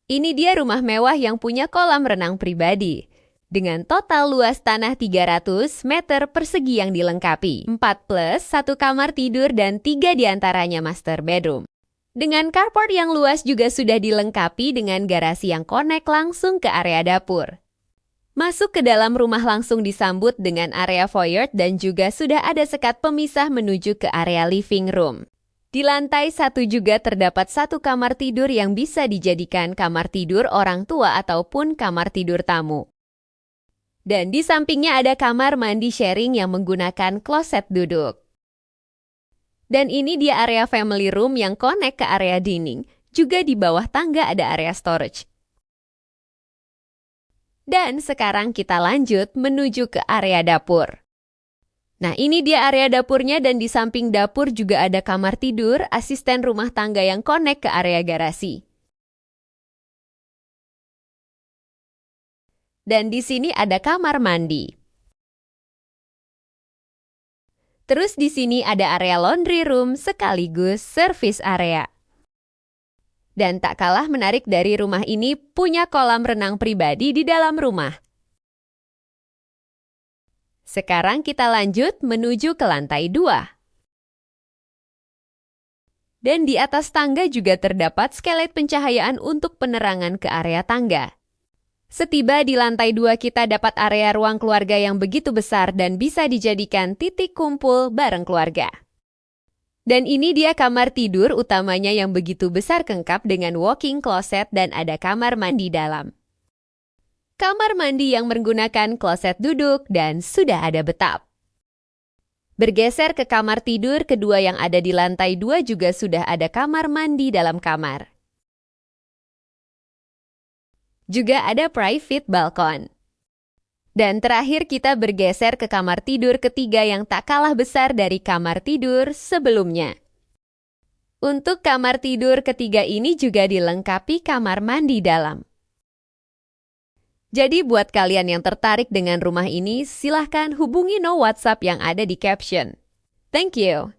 Ini dia rumah mewah yang punya kolam renang pribadi. Dengan total luas tanah 300 meter persegi yang dilengkapi. 4 plus, 1 kamar tidur dan 3 diantaranya master bedroom. Dengan carport yang luas juga sudah dilengkapi dengan garasi yang connect langsung ke area dapur. Masuk ke dalam rumah langsung disambut dengan area foyer dan juga sudah ada sekat pemisah menuju ke area living room. Di lantai 1 juga terdapat 1 kamar tidur yang bisa dijadikan kamar tidur orang tua ataupun kamar tidur tamu. Dan di sampingnya ada kamar mandi sharing yang menggunakan kloset duduk. Dan ini dia area family room yang connect ke area dining. Juga di bawah tangga ada area storage. Dan sekarang kita lanjut menuju ke area dapur. Nah, ini dia area dapurnya dan di samping dapur juga ada kamar tidur, asisten rumah tangga yang connect ke area garasi. Dan di sini ada kamar mandi. Terus di sini ada area laundry room sekaligus service area. Dan tak kalah menarik dari rumah ini punya kolam renang pribadi di dalam rumah. Sekarang kita lanjut menuju ke lantai 2. Dan di atas tangga juga terdapat skelet pencahayaan untuk penerangan ke area tangga. Setiba di lantai 2 kita dapat area ruang keluarga yang begitu besar dan bisa dijadikan titik kumpul bareng keluarga. Dan ini dia kamar tidur utamanya yang begitu besar kengkap dengan walk-in closet dan ada kamar mandi dalam. Kamar mandi yang menggunakan kloset duduk dan sudah ada bathtub. Bergeser ke kamar tidur kedua yang ada di lantai 2 juga sudah ada kamar mandi dalam kamar. Juga ada private balkon. Dan terakhir kita bergeser ke kamar tidur ketiga yang tak kalah besar dari kamar tidur sebelumnya. Untuk kamar tidur ketiga ini juga dilengkapi kamar mandi dalam. Jadi buat kalian yang tertarik dengan rumah ini, silahkan hubungi WhatsApp yang ada di caption. Thank you.